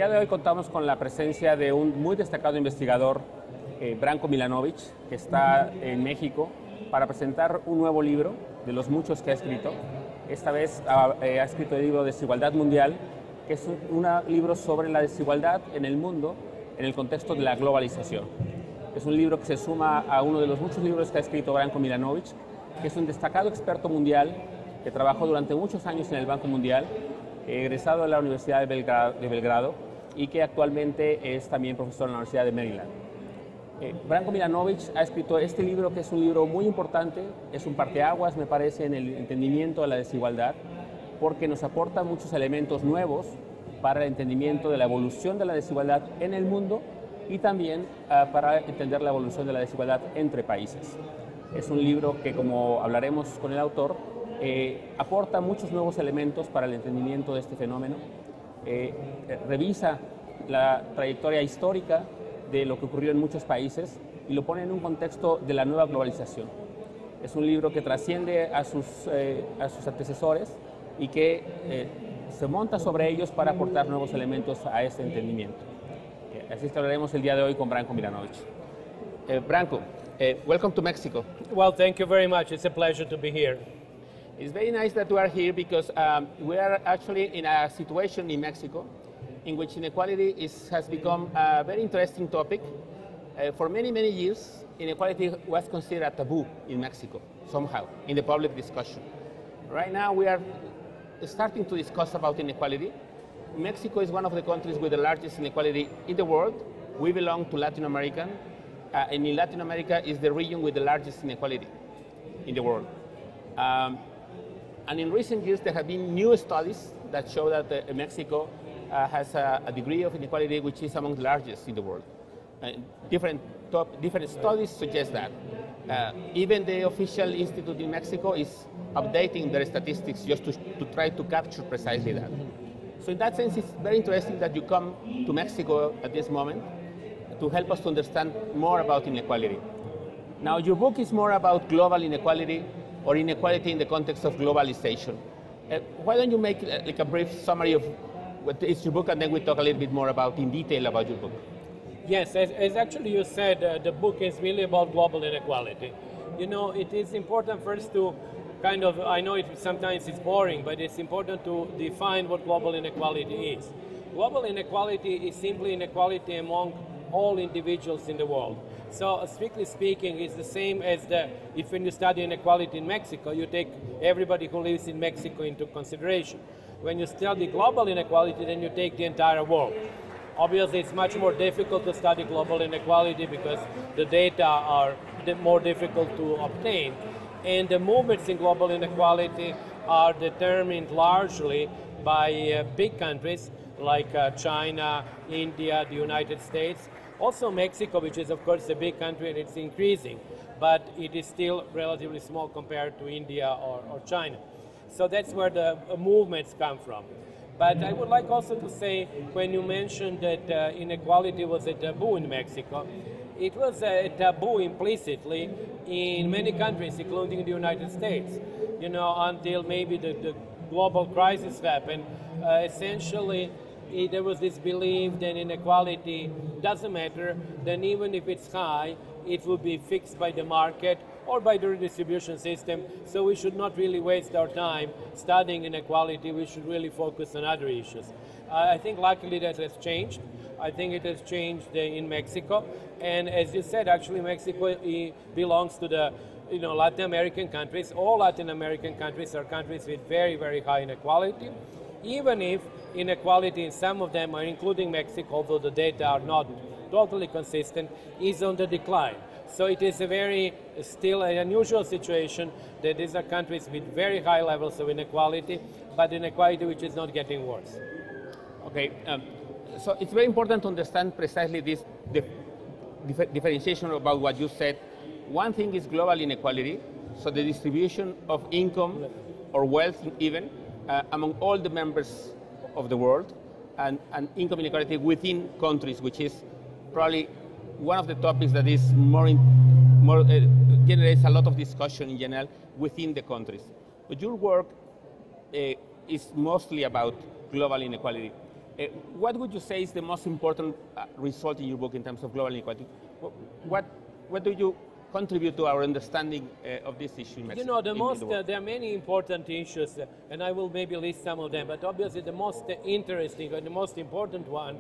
día de hoy contamos con la presencia de un muy destacado investigador, Branko Milanovic, que está en México para presentar un nuevo libro de los muchos que ha escrito. Esta vez ha escrito el libro Desigualdad Mundial, que es un libro sobre la desigualdad en el mundo en el contexto de la globalización. Es un libro que se suma a uno de los muchos libros que ha escrito Branko Milanovic, que es un destacado experto mundial que trabajó durante muchos años en el Banco Mundial, egresado de la Universidad de Belgrado y que actualmente es también profesor en la Universidad de Maryland. Branko Milanovic ha escrito este libro, que es un libro muy importante, es un parteaguas, me parece, en el entendimiento de la desigualdad, porque nos aporta muchos elementos nuevos para el entendimiento de la evolución de la desigualdad en el mundo y también para entender la evolución de la desigualdad entre países. Es un libro que, como hablaremos con el autor, aporta muchos nuevos elementos para el entendimiento de este fenómeno, revisa la trayectoria histórica de lo que ocurrió en muchos países y lo pone en un contexto de la nueva globalización. Es un libro que trasciende a sus antecesores y que se monta sobre ellos para aportar nuevos elementos a este entendimiento. Así es que hablaremos el día de hoy con Branko Milanovic. Branko, welcome to Mexico. Well, thank you very much. It's a pleasure to be here. It's very nice that you are here because we are actually in a situation in Mexico in which inequality has become a very interesting topic. For many, many years, inequality was considered a taboo in Mexico, somehow, in the public discussion. Right now, we are starting to discuss about inequality. Mexico is one of the countries with the largest inequality in the world. We belong to Latin America, and in Latin America is the region with the largest inequality in the world. And in recent years, there have been new studies that show that Mexico has a degree of inequality which is among the largest in the world. Different studies suggest that. Even the official institute in Mexico is updating their statistics just to try to capture precisely that. So in that sense, it's very interesting that you come to Mexico at this moment to help us to understand more about inequality. Now, your book is more about global inequality or inequality in the context of globalization. Why don't you make like a brief summary of what is your book, and then we talk a little bit more about in detail about your book. Yes, as actually you said, the book is really about global inequality. You know, it is important first to kind of, I know sometimes it's boring, but it's important to define what global inequality is. Global inequality is simply inequality among all individuals in the world. So strictly speaking, it's the same as if when you study inequality in Mexico, you take everybody who lives in Mexico into consideration. When you study global inequality, then you take the entire world. Obviously, it's much more difficult to study global inequality because the data are more difficult to obtain. And the movements in global inequality are determined largely by big countries like China, India, the United States. Also Mexico, which is of course a big country and it's increasing, but it is still relatively small compared to India or China. So that's where the movements come from. But I would like also to say, when you mentioned that inequality was a taboo in Mexico, it was a taboo implicitly in many countries, including the United States. You know, until maybe the global crisis happened, essentially there was this belief that inequality doesn't matter, then even if it's high, it will be fixed by the market or by the redistribution system, so we should not really waste our time studying inequality, we should really focus on other issues. I think luckily that has changed. I think it has changed in Mexico, and as you said, actually Mexico belongs to the Latin American countries. All Latin American countries are countries with very, very high inequality, even if inequality in some of them, including Mexico, although the data are not totally consistent, is on the decline. So it is still an unusual situation that these are countries with very high levels of inequality, but inequality which is not getting worse. Okay, so it's very important to understand precisely this differentiation about what you said. One thing is global inequality, so the distribution of income or wealth even among all the members of the world, and income inequality within countries, which is probably one of the topics that is generates a lot of discussion in general within the countries. But your work is mostly about global inequality. What would you say is the most important result in your book in terms of global inequality? What do you contribute to our understanding of this issue in Mexico? You know, there are many important issues, and I will maybe list some of them, but obviously the most interesting and the most important one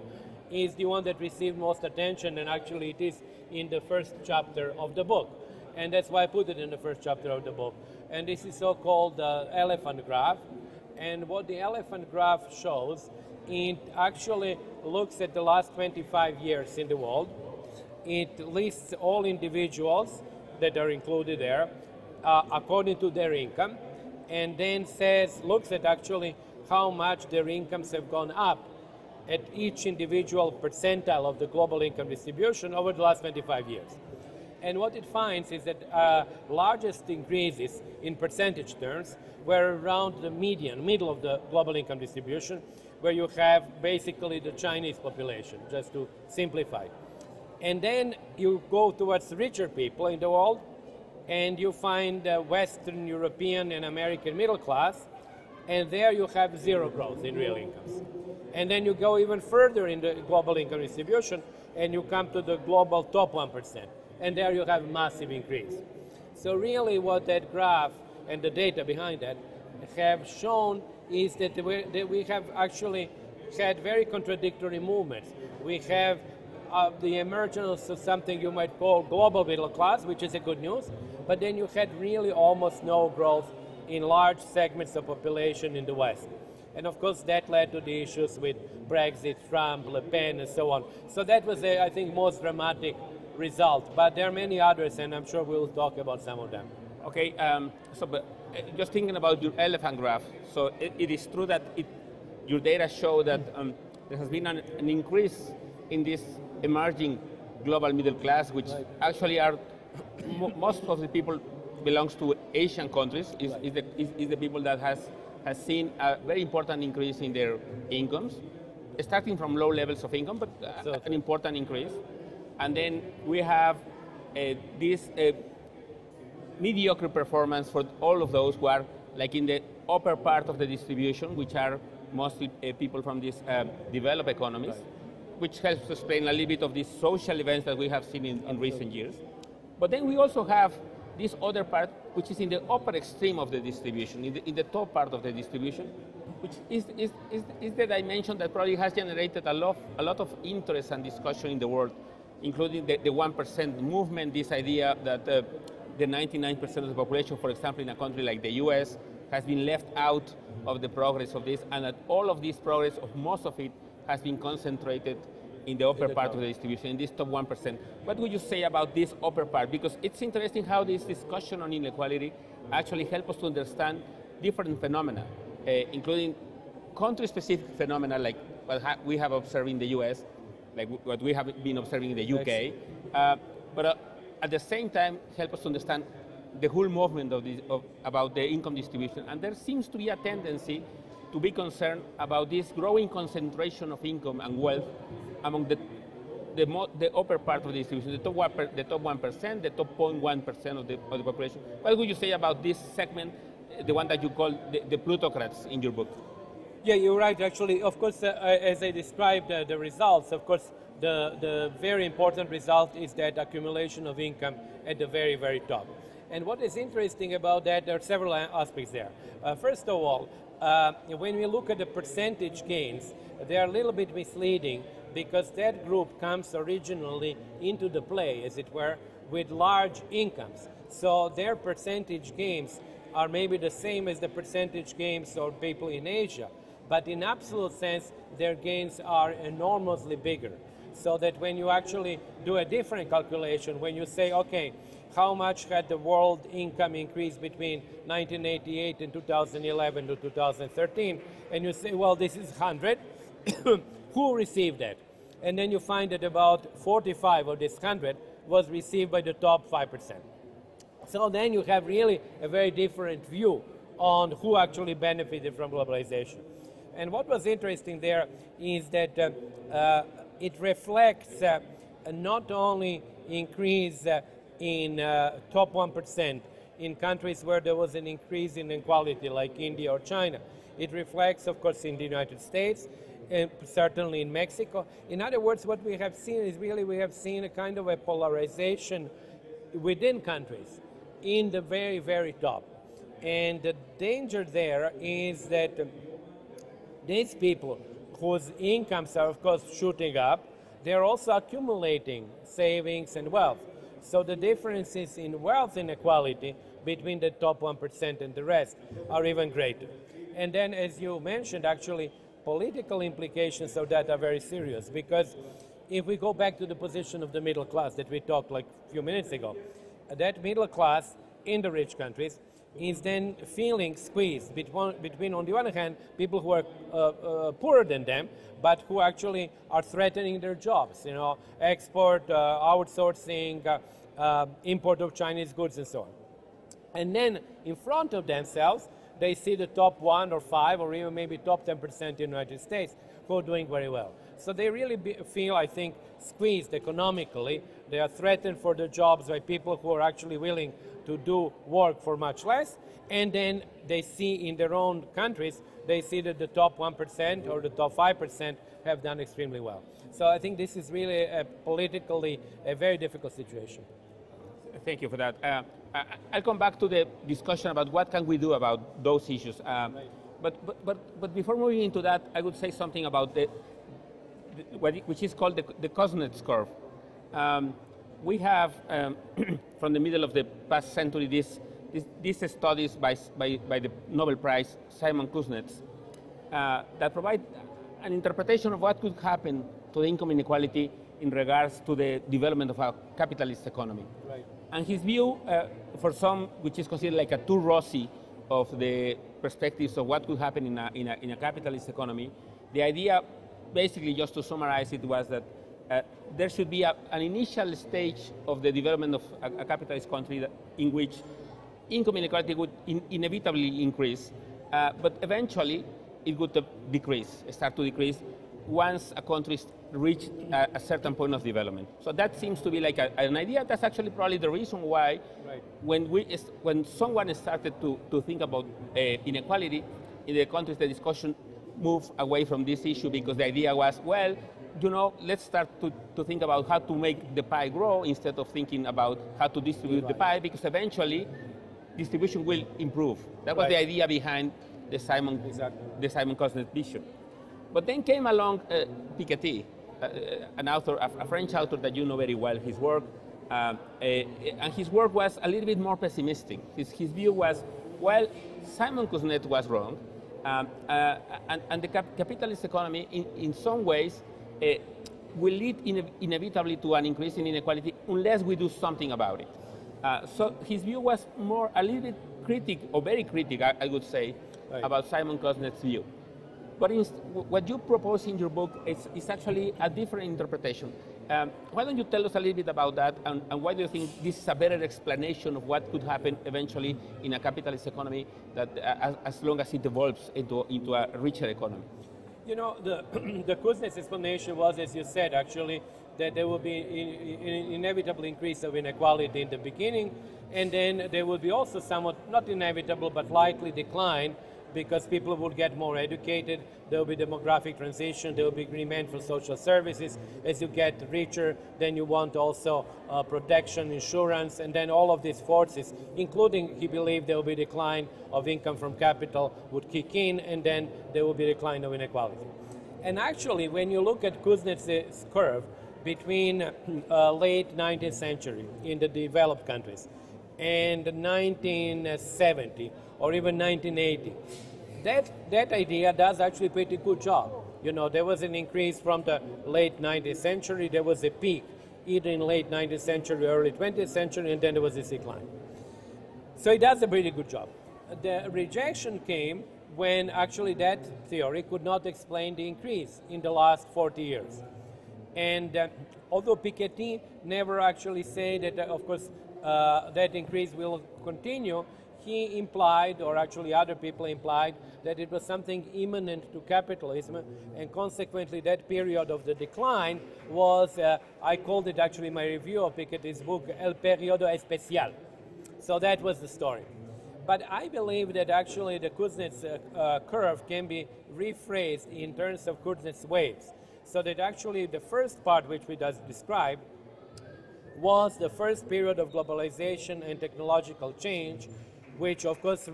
is the one that received most attention, and actually it is in the first chapter of the book. And that's why I put it in the first chapter of the book. And this is so-called elephant graph. And what the elephant graph shows, it actually looks at the last 25 years in the world. It lists all individuals that are included there according to their income, and then looks at actually how much their incomes have gone up at each individual percentile of the global income distribution over the last 25 years. And what it finds is that largest increases in percentage terms were around the middle of the global income distribution, where you have basically the Chinese population, just to simplify. And then you go towards richer people in the world, and you find Western European and American middle class, and there you have zero growth in real incomes. And then you go even further in the global income distribution, and you come to the global top 1%. And there you have massive increase. So really what that graph and the data behind that have shown is that we have actually had very contradictory movements. We have the emergence of something you might call global middle class, which is a good news, but then you had really almost no growth in large segments of population in the West. And of course that led to the issues with Brexit, Trump, Le Pen, and so on. So that was, I think, most dramatic result. But there are many others, and I'm sure we'll talk about some of them. Okay, just thinking about your elephant graph, so it is true that your data show that there has been an increase in this emerging global middle class, which actually are most of the people belongs to Asian countries, is the people that has seen a very important increase in their incomes, starting from low levels of income, but an important increase. And then we have this mediocre performance for all of those who are like in the upper part of the distribution, which are mostly people from these developed economies, which helps explain a little bit of these social events that we have seen in recent years. But then we also have this other part, which is in the upper extreme of the distribution, in the top part of the distribution, which is the dimension that probably has generated a lot of interest and discussion in the world, including the 1% movement, this idea that the 99% of the population, for example, in a country like the US, has been left out of the progress of this, and that all of this progress, of most of it, has been concentrated in the upper part of the distribution, in this top 1%. What would you say about this upper part? Because it's interesting how this discussion on inequality actually helps us to understand different phenomena, including country-specific phenomena like what we have observed in the US, like what we have been observing in the UK, but at the same time help us to understand the whole movement about the income distribution. And there seems to be a tendency to be concerned about this growing concentration of income and wealth among the upper part of the distribution, the top 1%, the top 0.1% of the population. What would you say about this segment, the one that you call the plutocrats in your book? Yeah, you're right, actually. Of course, as I described the results, of course, the very important result is that accumulation of income at the very, very top. And what is interesting about that, there are several aspects there. First of all, when we look at the percentage gains, they are a little bit misleading because that group comes originally into the play, as it were, with large incomes. So their percentage gains are maybe the same as the percentage gains of people in Asia, but in absolute sense, their gains are enormously bigger. So that when you actually do a different calculation, when you say, okay, how much had the world income increased between 1988 and 2011 to 2013, and you say, well, this is 100, who received that? And then you find that about 45 of this 100 was received by the top 5%. So then you have really a very different view on who actually benefited from globalization. And what was interesting there is that it reflects not only increase in top 1% in countries where there was an increase in inequality like India or China. It reflects, of course, in the United States, and certainly in Mexico. In other words, what we have seen is really we have seen a kind of a polarization within countries in the very, very top. And the danger there is that these people whose incomes are, of course, shooting up, they're also accumulating savings and wealth. So the differences in wealth inequality between the top 1% and the rest are even greater. And then, as you mentioned, actually, political implications of that are very serious, because if we go back to the position of the middle class that we talked like a few minutes ago, that middle class in the rich countries is then feeling squeezed between on the one hand, people who are poorer than them, but who actually are threatening their jobs, you know, export, outsourcing, import of Chinese goods and so on. And then in front of themselves, they see the top 1 or 5 or even maybe top 10% in the United States who are doing very well. So they really feel, I think, squeezed economically. They are threatened for their jobs by people who are actually willing to do work for much less. And then they see in their own countries, they see that the top 1% or the top 5% have done extremely well. So I think this is really politically a very difficult situation. Thank you for that. I'll come back to the discussion about what can we do about those issues. But before moving into that, I would say something about which is called the Kuznets curve. We have, from the middle of the past century, these studies by the Nobel Prize, Simon Kuznets, that provide an interpretation of what could happen to the income inequality in regards to the development of a capitalist economy. Right. And his view, for some, which is considered like a too rosy of the perspectives of what could happen in a capitalist economy, the idea, basically just to summarize it, was that there should be an initial stage of the development of a capitalist country in which income inequality would inevitably increase, but eventually it would start to decrease once a country reached a certain point of development. So that seems to be like an idea. That's actually probably the reason why, right, when someone started to think about inequality in the countries, the discussion moved away from this issue, because the idea was, well, you know, let's start to think about how to make the pie grow instead of thinking about how to distribute the pie, because eventually distribution will improve. That was the idea behind the Simon Kuznets vision. But then came along Piketty, an author, a French author that you know very well, his work, and his work was a little bit more pessimistic. His view was, well, Simon Kuznets was wrong, and the capitalist economy, in some ways, will lead inevitably to an increase in inequality unless we do something about it. So his view was a little bit very critic, I would say, right, about Simon Kuznets' view. But what you propose in your book is actually a different interpretation. Why don't you tell us a little bit about that, and why do you think this is a better explanation of what could happen eventually in a capitalist economy, that as long as it evolves into a richer economy? You know, the Kuznets explanation was, as you said, actually, that there will be an inevitable increase of inequality in the beginning, and then there will be also somewhat, not inevitable, but likely decline, because people will get more educated, there will be demographic transition, there will be demand for social services. As you get richer, then you want also protection, insurance, and then all of these forces, including, he believed, there will be decline of income from capital would kick in, and then there will be decline of inequality. And actually, when you look at Kuznets' curve between late 19th century in the developed countries and 1970 or even 1980, that idea does actually a pretty good job. You know, there was an increase from the late 19th century, there was a peak either in late 19th century, early 20th century, and then there was this decline. So it does a pretty good job. The rejection came when actually that theory could not explain the increase in the last 40 years. And although Piketty never actually said that, of course, that increase will continue, he implied, or actually other people implied, that it was something imminent to capitalism, and consequently that period of the decline was, I called it actually in my review of Piketty's book, El Periodo Especial. So that was the story. But I believe that actually the Kuznets curve can be rephrased in terms of Kuznets waves. So that actually the first part which we just described was the first period of globalization and technological change, which of course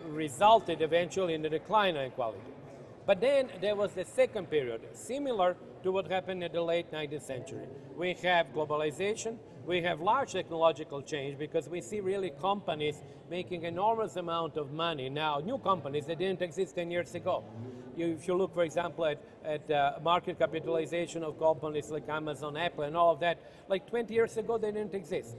resulted eventually in the decline of inequality. But then there was the second period, similar to what happened in the late 19th century. We have globalization, we have large technological change because we see really companies making enormous amount of money now, new companies that didn't exist 10 years ago. If you look, for example, at market capitalization of companies like Amazon, Apple, and all of that, like 20 years ago, they didn't exist.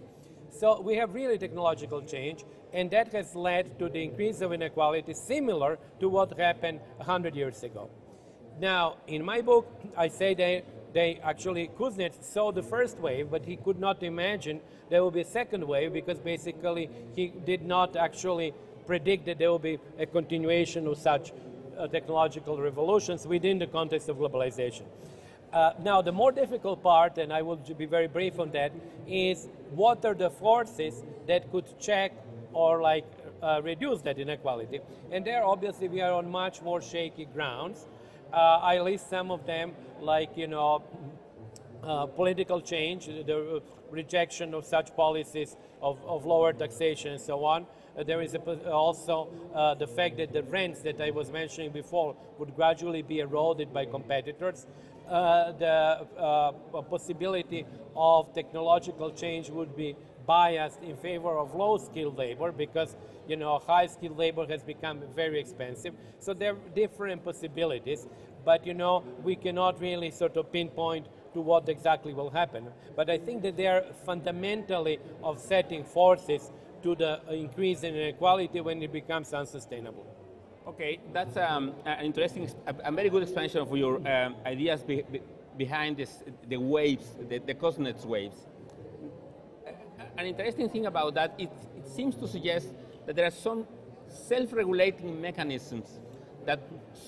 So we have really technological change, and that has led to the increase of inequality similar to what happened 100 years ago. Now, in my book, I say they actually, Kuznets saw the first wave, but he could not imagine there will be a second wave because basically he did not actually predict that there will be a continuation of such technological revolutions within the context of globalization. Now, the more difficult part, and I will be very brief on that, is what are the forces that could check or reduce that inequality. And there, obviously, we are on much more shaky grounds. I list some of them, like, political change, the rejection of such policies of lower taxation and so on. There is also the fact that the rents that I was mentioning before would gradually be eroded by competitors. The possibility of technological change would be biased in favor of low-skilled labor because, high-skilled labor has become very expensive. So there are different possibilities, but, we cannot really sort of pinpoint to what exactly will happen. But I think that they are fundamentally offsetting forces to the increase in inequality when it becomes unsustainable. Okay, that's an interesting, a very good explanation of your ideas behind this, the waves, the Kuznets waves. An interesting thing about that, it seems to suggest that there are some self-regulating mechanisms that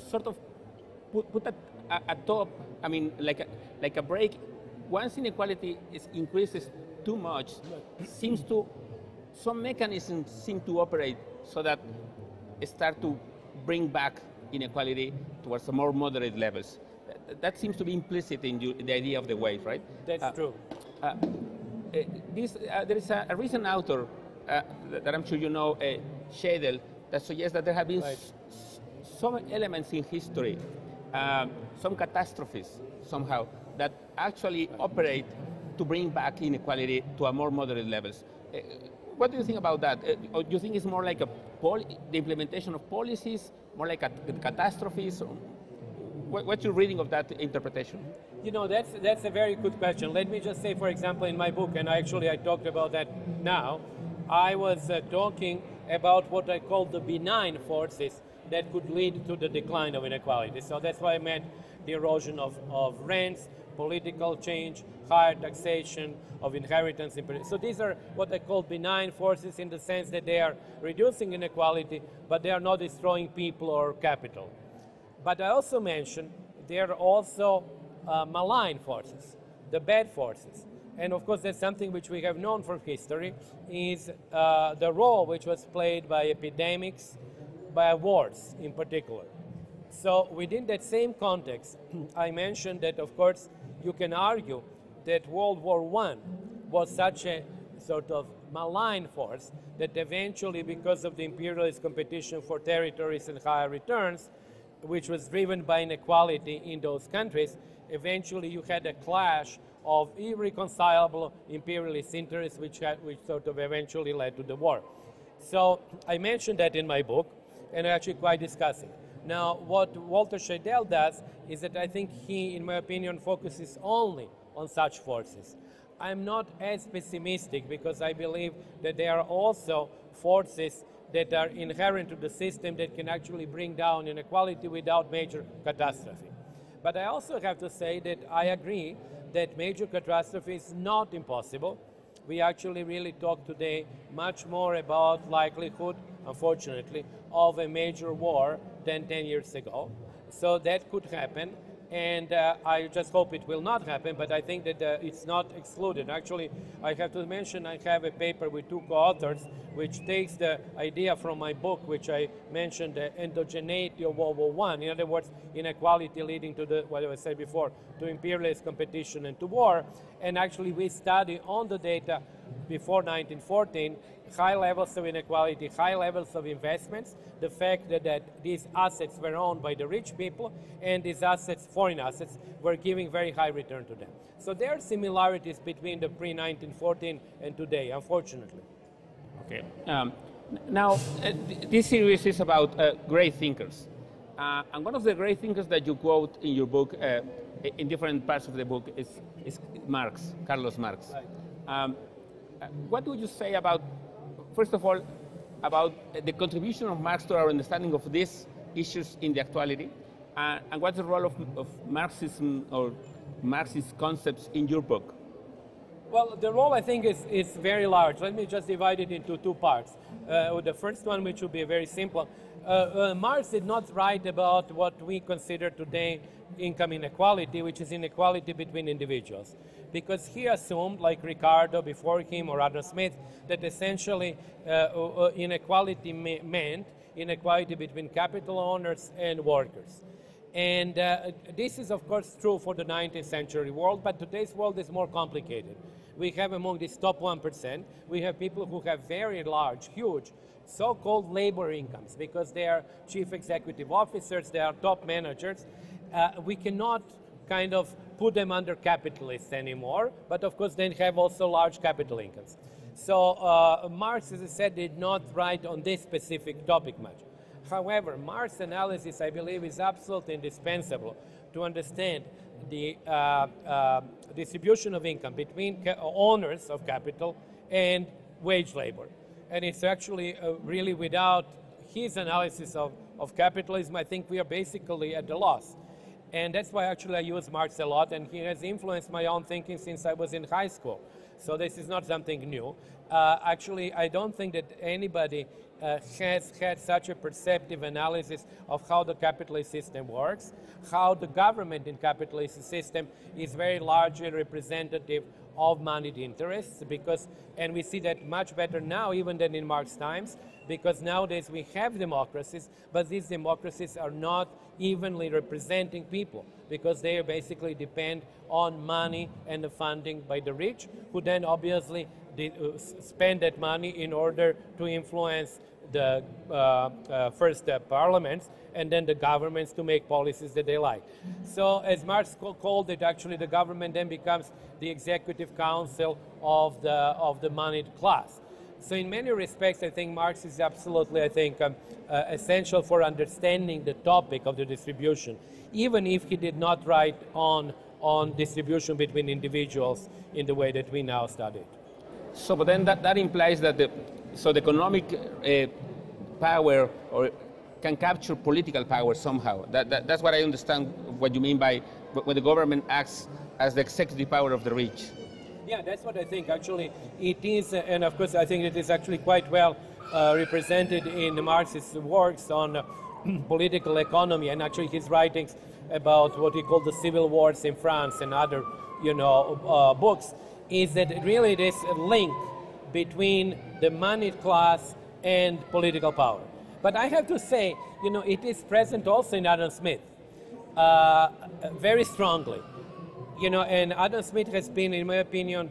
sort of put a top, I mean, like a break. Once inequality increases too much, some mechanisms seem to operate so that start to bring back inequality towards more moderate levels. That seems to be implicit in the idea of the wave, right? That's true. There is a recent author that I'm sure you know, Schedel, that suggests that there have been some elements in history, some catastrophes somehow, that actually operate to bring back inequality to a more moderate levels. What do you think about that? Or do you think it's more like the implementation of policies, more like catastrophes? What's your reading of that interpretation? That's a very good question. Let me just say, for example, in my book, and I talked about that now, I was talking about what I call the benign forces that could lead to the decline of inequality. So that's why I meant the erosion of rents, political change, higher taxation of inheritance. So these are what I call benign forces in the sense that they are reducing inequality, but they are not destroying people or capital. But I also mentioned there are also malign forces, the bad forces. And of course, that's something which we have known from history, is the role which was played by epidemics, by wars in particular. So within that same context, I mentioned that, of course, you can argue that World War I was such a sort of malign force that eventually, because of the imperialist competition for territories and higher returns, which was driven by inequality in those countries, eventually you had a clash of irreconcilable imperialist interests, which sort of eventually led to the war. So I mentioned that in my book, and actually quite discussing. Now, what Walter Scheidel does is that I think he, in my opinion, focuses only on such forces. I'm not as pessimistic because I believe that there are also forces that are inherent to the system that can actually bring down inequality without major catastrophe. But I also have to say that I agree that major catastrophe is not impossible. We actually really talk today much more about likelihood, unfortunately, of a major war than 10 years ago. So that could happen. And I just hope it will not happen, but I think that it's not excluded. Actually, I have to mention I have a paper with 2 co-authors, which takes the idea from my book, which I mentioned, the endogeneity of World War I. In other words, inequality leading to what I said before, to imperialist competition and to war. And actually, we study on the data before 1914, high levels of inequality, high levels of investments, the fact that these assets were owned by the rich people, and these assets, foreign assets, were giving very high return to them. So there are similarities between the pre-1914 and today, unfortunately. Okay. Now, this series is about great thinkers. And one of the great thinkers that you quote in your book, in different parts of the book, is Marx, Carlos Marx. Right. What would you say about, first of all, about the contribution of Marx to our understanding of these issues in the actuality, and what's the role of Marxism or Marxist concepts in your book? Well, the role, I think, is very large. Let me just divide it into 2 parts. The first one, which will be very simple. Marx did not write about what we consider today income inequality, which is inequality between individuals. Because he assumed, like Ricardo before him or Adam Smith, that essentially inequality meant inequality between capital owners and workers. And this is, of course, true for the 19th century world, but today's world is more complicated. We have among these top 1%, we have people who have very large, huge, so-called labor incomes, because they are chief executive officers, they are top managers. We cannot kind of put them under capitalists anymore, but of course they have also large capital incomes. So Marx, as I said, did not write on this specific topic much. However, Marx's analysis, I believe, is absolutely indispensable to understand the distribution of income between owners of capital and wage labor. And it's actually really, without his analysis of capitalism, I think we are basically at a loss. And that's why actually I use Marx a lot, and he has influenced my own thinking since I was in high school. So this is not something new. Actually, I don't think that anybody has had such a perceptive analysis of how the capitalist system works, how the government in capitalist system is very largely representative of moneyed interests, and we see that much better now even than in Marx times, because nowadays we have democracies, but these democracies are not evenly representing people, because they basically depend on money and the funding by the rich, who then obviously spend that money in order to influence the first parliaments and then the governments to make policies that they like. So as Marx called it, actually the government then becomes the executive council of the moneyed class. So in many respects, I think Marx is absolutely, I think, essential for understanding the topic of the distribution, even if he did not write on distribution between individuals in the way that we now study it. So, but then that implies that the economic power or can capture political power somehow. That's what I understand what you mean by when the government acts as the executive power of the rich. Yeah, that's what I think. Actually, it is, and of course, I think it is actually quite well represented in Marx's works on political economy, and actually his writings about what he called the civil wars in France and other, books, is that really this link between the moneyed class and political power. But I have to say, it is present also in Adam Smith, very strongly. And Adam Smith has been, in my opinion,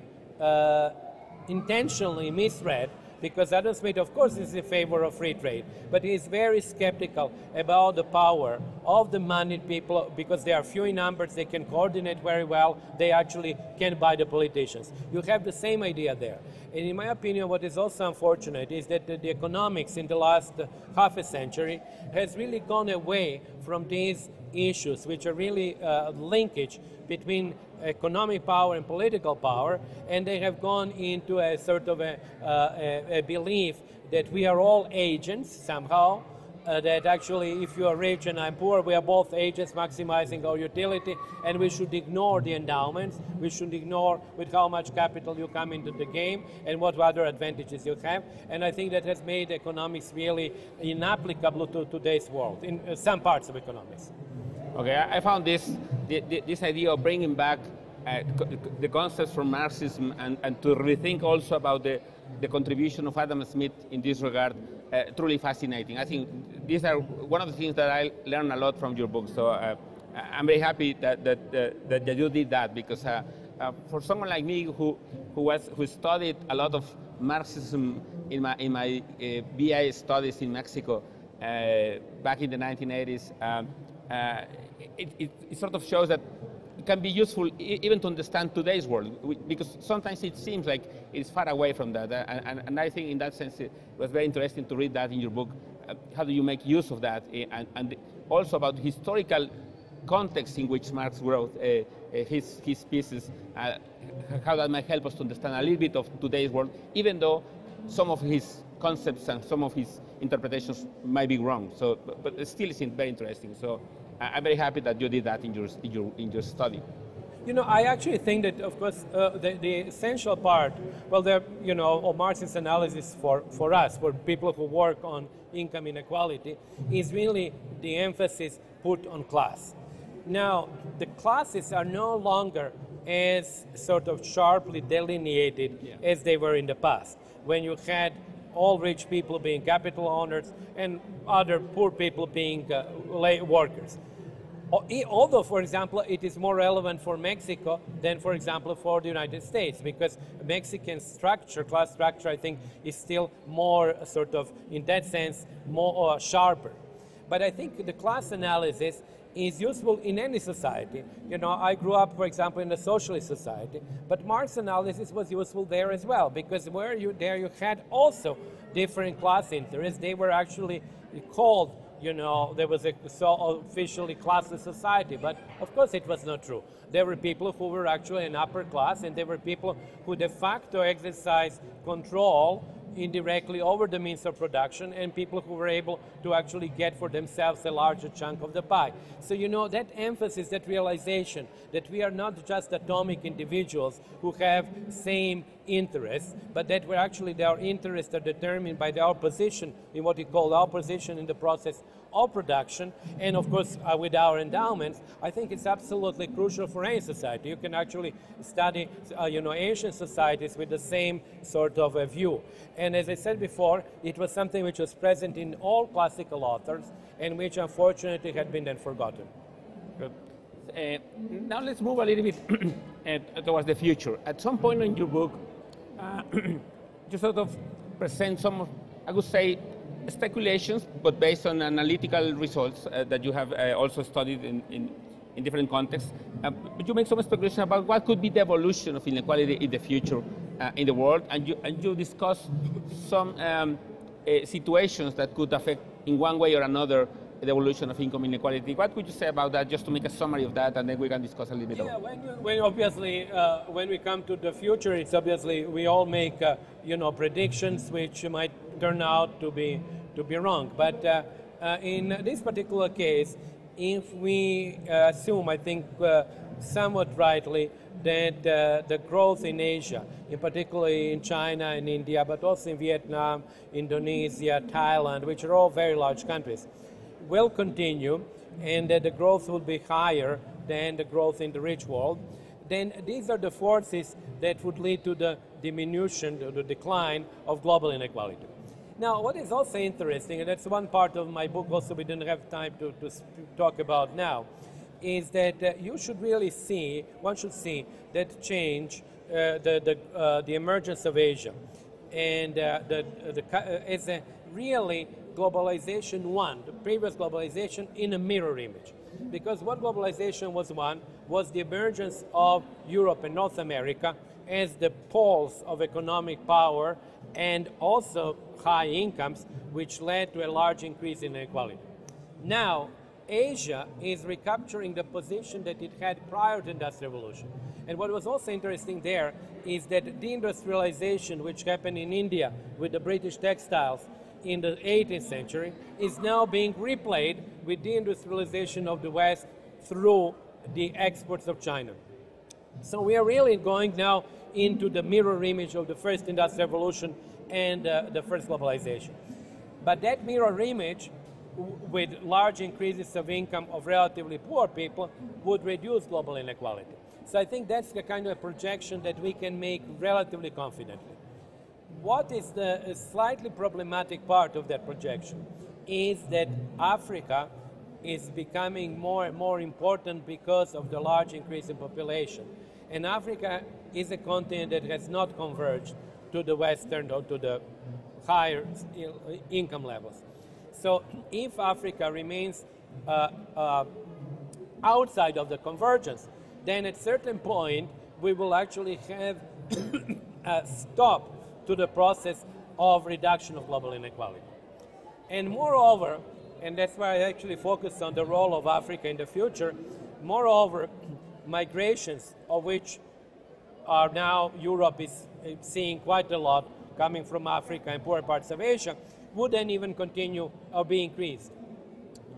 intentionally misread, because Adam Smith, of course, is in favor of free trade, but he is very skeptical about the power of the moneyed people, because they are few in numbers, they can coordinate very well, they actually can buy the politicians. You have the same idea there. And in my opinion, what is also unfortunate is that the economics in the last half a century has really gone away from these issues, which are really linkage between economic power and political power, and they have gone into a sort of a belief that we are all agents somehow, that actually if you are rich and I'm poor, we are both agents maximizing our utility, and we should ignore the endowments, we should ignore with how much capital you come into the game and what other advantages you have. And I think that has made economics really inapplicable to today's world, in some parts of economics. Okay, I found this idea of bringing back the concepts from Marxism and to rethink also about the contribution of Adam Smith in this regard truly fascinating. I think these are one of the things that I learned a lot from your book. So I'm very happy that you did that, because for someone like me who studied a lot of Marxism in my BA studies in Mexico back in the 1980s, it sort of shows that it can be useful even to understand today's world, because sometimes it seems like it's far away from that. And I think in that sense it was very interesting to read that in your book. How do you make use of that? And also about historical context in which Marx wrote his pieces, how that might help us to understand a little bit of today's world, even though some of his concepts and some of his interpretations might be wrong. So, but it still seems very interesting. So I'm very happy that you did that in your study. You know, I actually think that, of course, the essential part, well, of Marx's analysis for us, for people who work on income inequality, is really the emphasis put on class. Now, the classes are no longer as sort of sharply delineated as they were in the past, when you had all rich people being capital owners and other poor people being workers. Although, for example, it is more relevant for Mexico than, for example, for the United States, because Mexican structure, class structure, I think, is still more sort of, in that sense, more sharper. But I think the class analysis is useful in any society. You know, I grew up, for example, in a socialist society, but Marx analysis was useful there as well, because you had also different class interests. They were actually called, you know, there was a officially classless society, but of course it was not true. There were people who were actually an upper class, and there were people who de facto exercised control indirectly over the means of production, and people who were able to actually get for themselves a larger chunk of the pie. So, you know, that emphasis, that realization that we are not just atomic individuals who have same interests, but that we're actually, our interests are determined by our position in what we call our position in the process of production, and of course with our endowments. I think it's absolutely crucial for any society. You can actually study ancient societies with the same sort of a view. And as I said before, it was something which was present in all classical authors and which unfortunately had been then forgotten. Good. Now let's move a little bit towards the future. At some point in your book, you sort of present some, I would say, speculations, but based on analytical results that you have also studied in different contexts. But you make some speculation about what could be the evolution of inequality in the future in the world, and you discuss some situations that could affect in one way or another the evolution of income inequality. What would you say about that, just to make a summary of that, and then we can discuss a little bit about it? When we come to the future, it's obviously we all make predictions which might turn out to be wrong. But in this particular case, if we assume, I think somewhat rightly, that the growth in Asia, in particularly in China and India, but also in Vietnam, Indonesia, Thailand, which are all very large countries, will continue, and that the growth will be higher than the growth in the rich world, then these are the forces that would lead to the diminution, to the decline of global inequality. Now, what is also interesting, and that's one part of my book also we didn't have time to talk about now, is that you should really see, one should see that change, the emergence of Asia, and as a really globalization one, the previous globalization in a mirror image. Because what globalization was one was the emergence of Europe and North America as the poles of economic power and also high incomes, which led to a large increase in inequality. Now, Asia is recapturing the position that it had prior to the Industrial Revolution. And what was also interesting there is that deindustrialization, which happened in India with the British textiles in the 18th century, is now being replayed with deindustrialization of the West through the exports of China. So we are really going now into the mirror image of the first Industrial Revolution and the first globalization. But that mirror image with large increases of income of relatively poor people would reduce global inequality. So I think that's the kind of projection that we can make relatively confidently. What is the slightly problematic part of that projection is that Africa is becoming more and more important because of the large increase in population. And Africa is a continent that has not converged to the Western or to the higher income levels. So if Africa remains outside of the convergence, then at a certain point we will actually have a stop to the process of reduction of global inequality. And moreover, and that's why I actually focus on the role of Africa in the future, moreover, migrations, of which are now Europe is seeing quite a lot coming from Africa and poor parts of Asia, would then even continue or be increased,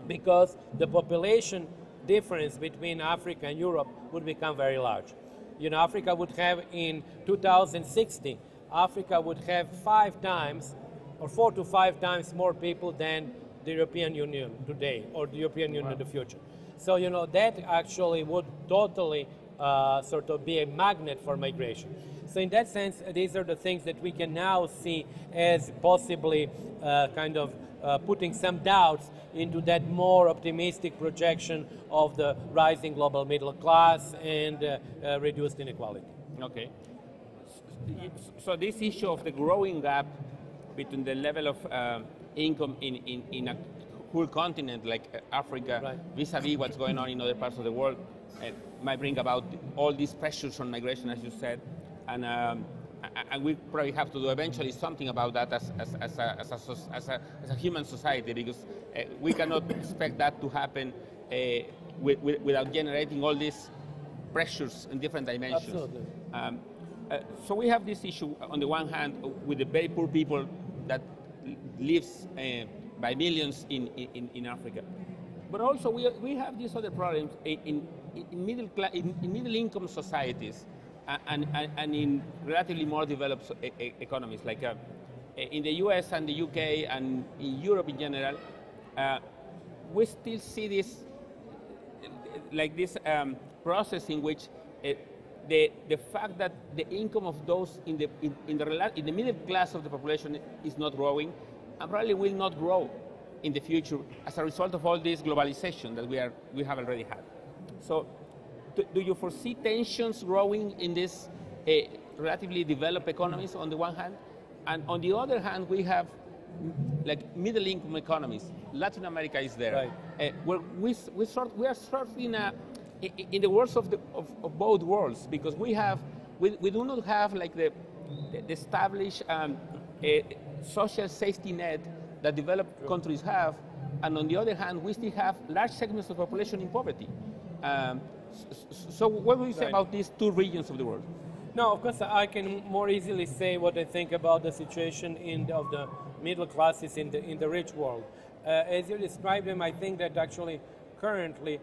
because the population difference between Africa and Europe would become very large. You know, Africa would have in 2060, Africa would have 5 times or 4 to 5 times more people than the European Union today or the European Union in the future. So, you know, that actually would totally sort of be a magnet for migration. So in that sense, these are the things that we can now see as possibly kind of putting some doubts into that more optimistic projection of the rising global middle class and reduced inequality. Okay. So this issue of the growing gap between the level of income in a whole continent like Africa, right, vis-a-vis what's going on in other parts of the world, might bring about all these pressures on migration, as you said, and we probably have to do eventually something about that as a human society, because we cannot expect that to happen without generating all these pressures in different dimensions. Absolutely. So we have this issue on the one hand with the very poor people that lives by millions in Africa, but also we have these other problems in middle income societies and in relatively more developed economies, like in the US and the UK and in Europe in general. We still see this process in which the fact that the income of those in the middle class of the population is not growing, and probably will not grow in the future as a result of all this globalization that we have already had. So, do you foresee tensions growing in these relatively developed economies on the one hand, and on the other hand we have like middle income economies? Latin America is there, right, where we are sort of in the worst of both worlds, because we do not have like the established social safety net that developed countries have, and on the other hand we still have large segments of the population in poverty. So what do you say about these two regions of the world? No, of course I can more easily say what I think about the situation of the middle classes in the rich world. As you described them, I think that actually currently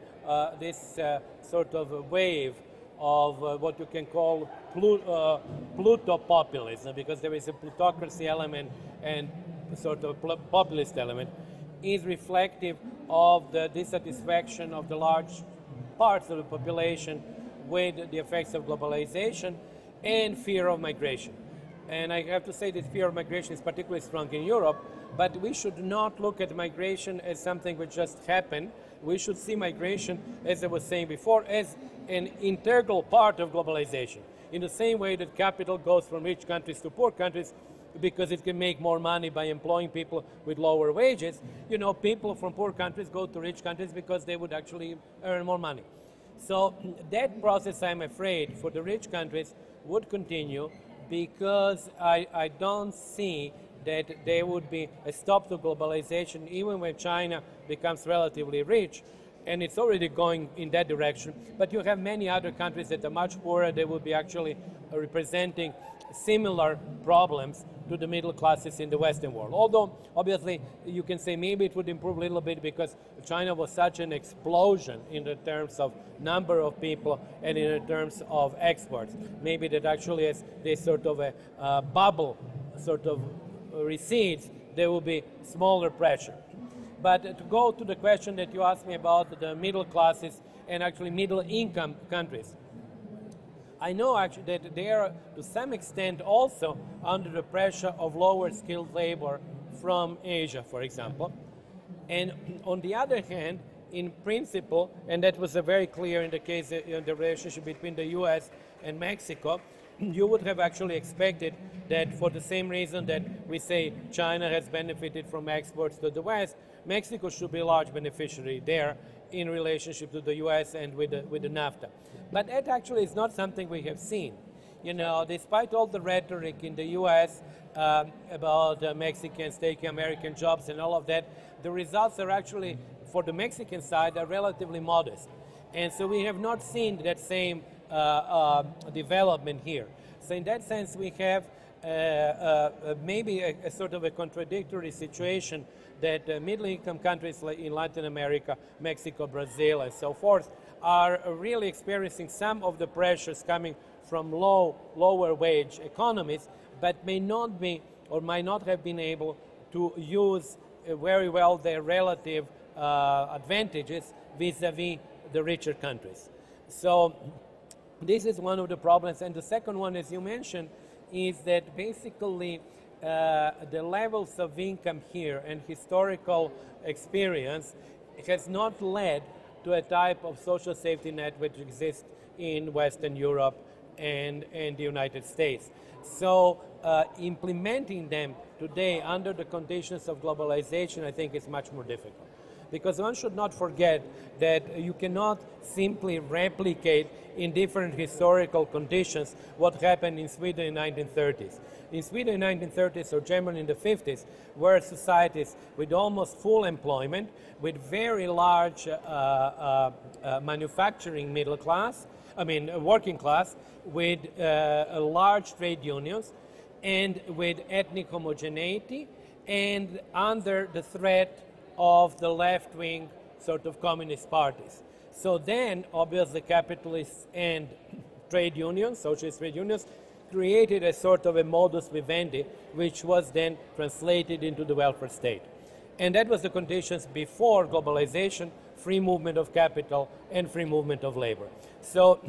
this sort of a wave of what you can call Pluto populism, because there is a plutocracy element and sort of populist element, is reflective of the dissatisfaction of the large parts of the population with the effects of globalization and fear of migration. And I have to say that fear of migration is particularly strong in Europe, but we should not look at migration as something which just happened. We should see migration, as I was saying before, as an integral part of globalization. In the same way that capital goes from rich countries to poor countries because it can make more money by employing people with lower wages, you know, people from poor countries go to rich countries because they would actually earn more money. So that process, I'm afraid, for the rich countries would continue, because I don't see that there would be a stop to globalization even when China becomes relatively rich, and it's already going in that direction. But you have many other countries that are much poorer. They will be actually representing similar problems to the middle classes in the Western world. Although, obviously, you can say maybe it would improve a little bit because China was such an explosion in the terms of number of people and in the terms of exports. Maybe that actually as this sort of a bubble sort of recedes, there will be smaller pressure. But to go to the question that you asked me about the middle classes and actually middle income countries, I know actually that they are to some extent also under the pressure of lower skilled labor from Asia, for example. And on the other hand, in principle, and that was very clear in the case in the relationship between the US and Mexico, you would have actually expected that for the same reason that we say China has benefited from exports to the West, Mexico should be a large beneficiary there in relationship to the US and with the NAFTA. But that actually is not something we have seen. You know, despite all the rhetoric in the US about Mexicans taking American jobs and all of that, the results are actually, for the Mexican side, are relatively modest. And so we have not seen that same development here. So in that sense, we have maybe a sort of a contradictory situation that middle-income countries like in Latin America, Mexico, Brazil, and so forth, are really experiencing some of the pressures coming from lower wage economies, but may not be or might not have been able to use very well their relative advantages vis-a-vis the richer countries. So this is one of the problems. And the second one, as you mentioned, is that basically the levels of income here and historical experience has not led to a type of social safety net which exists in Western Europe and the United States. So implementing them today under the conditions of globalization, I think, is much more difficult. Because one should not forget that you cannot simply replicate in different historical conditions what happened in Sweden in the 1930s. In Sweden in the 1930s or Germany in the 50s were societies with almost full employment, with very large manufacturing middle class, working class, with large trade unions, and with ethnic homogeneity, and under the threat of the left-wing sort of communist parties. So then, obviously, capitalists and trade unions, socialist trade unions, created a sort of a modus vivendi, which was then translated into the welfare state. And that was the conditions before globalization, free movement of capital, and free movement of labor. So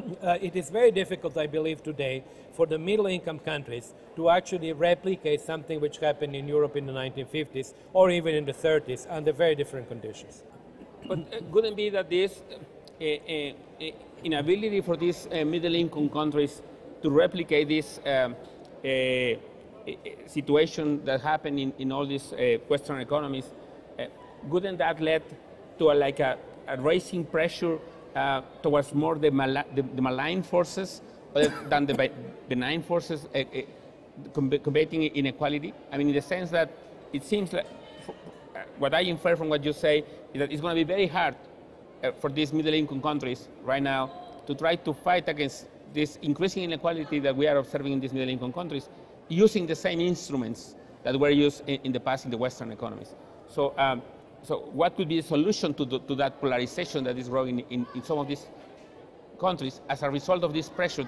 it is very difficult, I believe, today for the middle-income countries to actually replicate something which happened in Europe in the 1950s or even in the 30s under very different conditions. But couldn't be that this inability for these middle-income countries to replicate this situation that happened in all these Western economies, wouldn't that lead to a rising pressure towards more the malign forces than the benign forces combating inequality? I mean, in the sense that it seems like, what I infer from what you say is that it's going to be very hard for these middle-income countries right now to try to fight against this increasing inequality that we are observing in these middle-income countries using the same instruments that were used in the past in the Western economies. So, so what could be the solution to that polarization that is growing in some of these countries as a result of this pressure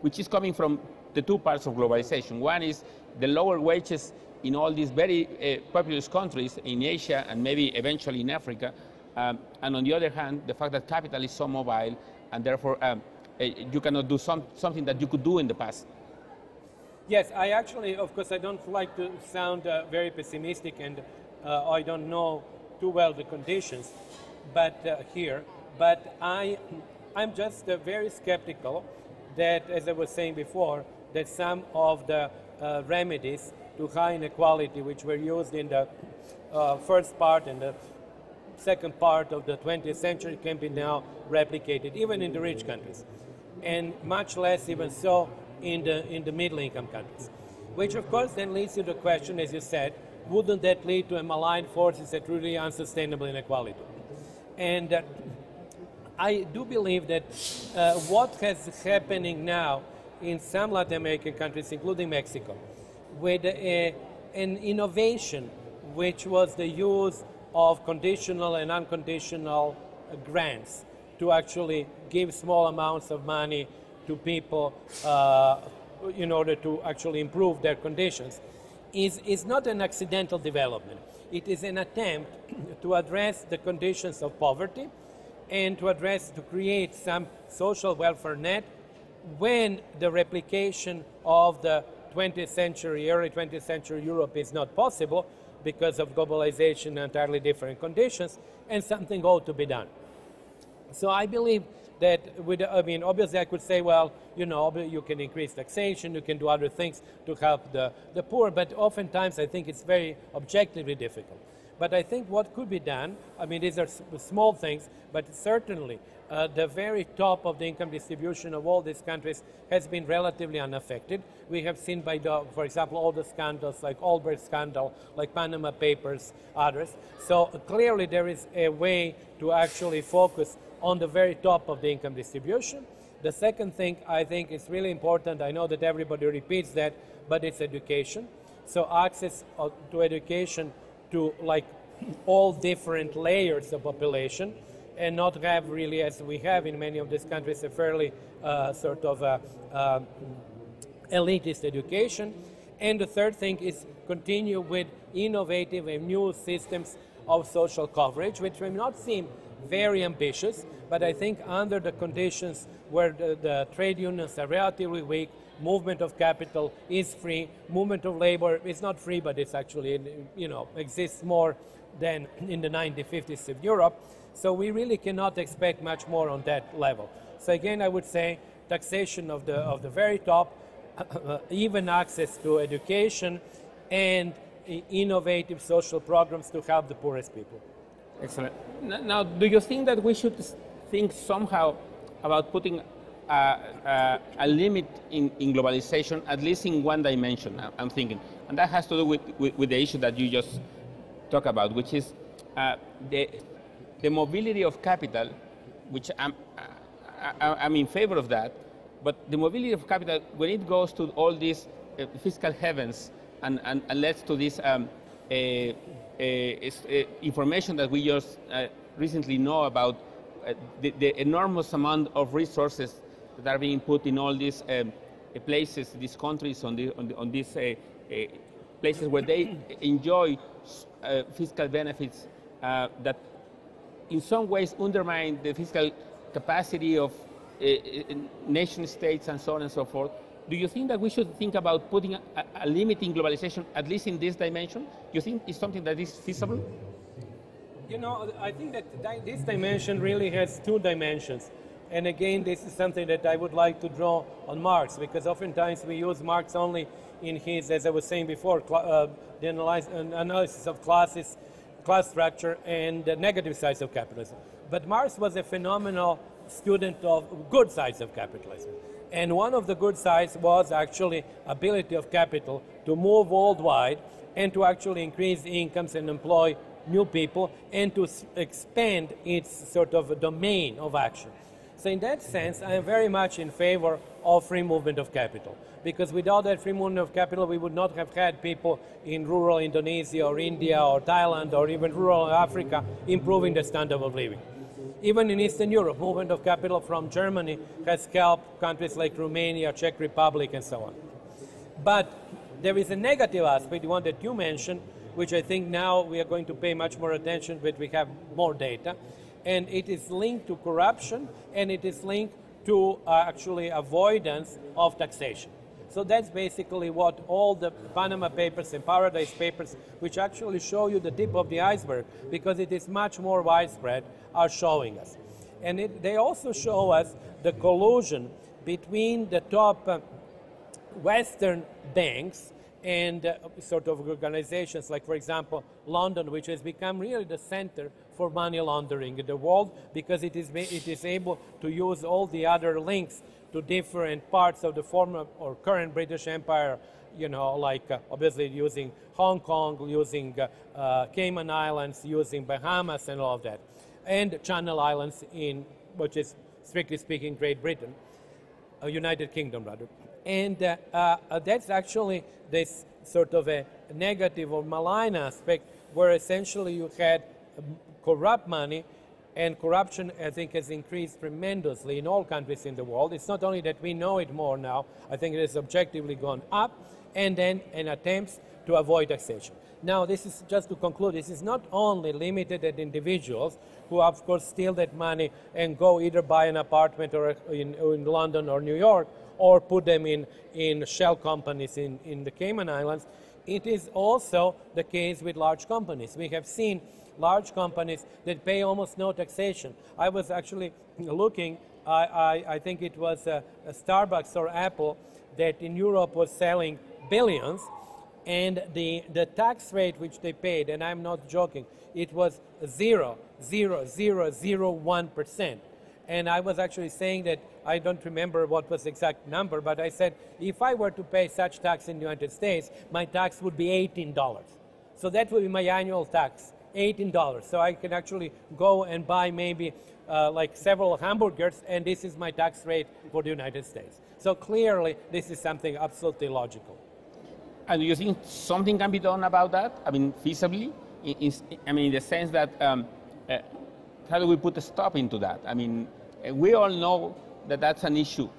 which is coming from the two parts of globalization? One is the lower wages in all these very populous countries in Asia and maybe eventually in Africa, and on the other hand, the fact that capital is so mobile and therefore you cannot do something that you could do in the past. Yes, I actually, of course, I don't like to sound very pessimistic, and I don't know too well the conditions here, but I'm just very skeptical that, as I was saying before, that some of the remedies to high inequality which were used in the first part and the second part of the 20th century can be now replicated, even in the rich countries, and much less even so in the middle-income countries. Which, of course, then leads to the question, as you said, wouldn't that lead to a malign forces that really unsustainable inequality? And I do believe that what has happening now in some Latin American countries, including Mexico, with an innovation which was the use of conditional and unconditional grants to actually give small amounts of money to people in order to actually improve their conditions, is not an accidental development. it is an attempt to address the conditions of poverty and to create some social welfare net when the replication of the 20th century, early 20th century Europe is not possible because of globalization and entirely different conditions, and something ought to be done. So I believe that, obviously I could say, well, you can increase taxation, you can do other things to help the poor, but oftentimes I think it's very objectively difficult. But I think what could be done, these are small things, but certainly the very top of the income distribution of all these countries has been relatively unaffected. We have seen for example, all the scandals like Albert scandal, like Panama Papers, others. So clearly there is a way to actually focus on the very top of the income distribution. The second thing I think is really important, I know that everybody repeats that, but it's education. So access to education to all different layers of population, and not have really, as we have in many of these countries, a fairly elitist education. And the third thing is continue with innovative and new systems of social coverage, which may not seem very ambitious, but I think under the conditions where the trade unions are relatively weak, movement of capital is free, movement of labor is not free, but it's actually, exists more than in the 1950s of Europe. So we really cannot expect much more on that level. So again, I would say taxation of the very top, even access to education, and innovative social programs to help the poorest people. Excellent. Now, do you think that we should think somehow about putting a limit in globalization, at least in one dimension, I'm thinking? And that has to do with the issue that you just talked about, which is the mobility of capital, which I'm in favor of that, but the mobility of capital, when it goes to all these fiscal heavens and leads to this information that we just recently know about, the enormous amount of resources that are being put in all these places, these countries, on these places where they enjoy fiscal benefits that in some ways undermine the fiscal capacity of nation states and so on and so forth. Do you think that we should think about putting a limit in globalization, at least in this dimension? Do you think it's something that is feasible? I think that this dimension really has two dimensions. And again, this is something that I would like to draw on Marx, because oftentimes we use Marx only in his, as I was saying before, the analysis of classes, class structure, and the negative sides of capitalism. But Marx was a phenomenal student of good sides of capitalism. And one of the good sides was actually ability of capital to move worldwide and to actually increase incomes and employ new people and to expand its sort of domain of action. So in that sense, I am very much in favor of free movement of capital, because without that free movement of capital, we would not have had people in rural Indonesia or India or Thailand or even rural Africa improving the standard of living. Even in Eastern Europe, movement of capital from Germany has helped countries like Romania, Czech Republic, and so on. But there is a negative aspect, the one that you mentioned, which I think now we are going to pay much more attention, but we have more data. And it is linked to corruption, and it is linked to actually avoidance of taxation. So that's basically what all the Panama Papers and Paradise Papers, which actually show you the tip of the iceberg, because it is much more widespread, are showing us. And they also show us the collusion between the top Western banks and sort of organizations like, for example, London, which has become really the center for money laundering in the world, because it is able to use all the other links to different parts of the former or current British Empire, obviously using Hong Kong, using Cayman Islands, using Bahamas and all of that, and Channel Islands which is strictly speaking Great Britain, United Kingdom rather. And that's actually this sort of a negative or malign aspect, where essentially you had corrupt money, and corruption, I think, has increased tremendously in all countries in the world. It's not only that we know it more now, I think it has objectively gone up, and then in attempts to avoid taxation. Now, this is just to conclude, this is not only limited at individuals who, of course, steal that money and go either buy an apartment or in London or New York, or put them in shell companies in the Cayman Islands. It is also the case with large companies. We have seen large companies that pay almost no taxation. I was actually looking, I think it was a Starbucks or Apple that in Europe was selling billions, and the tax rate which they paid, and I'm not joking, it was 0.0001%. And I was actually saying that, I don't remember what was the exact number, but I said, if I were to pay such tax in the United States, my tax would be $18. So that would be my annual tax, $18. So I can actually go and buy maybe like several hamburgers, and this is my tax rate for the United States. So clearly, this is something absolutely logical. And do you think something can be done about that? I mean, feasibly? In the sense that, how do we put a stop into that? I mean, we all know that that's an issue,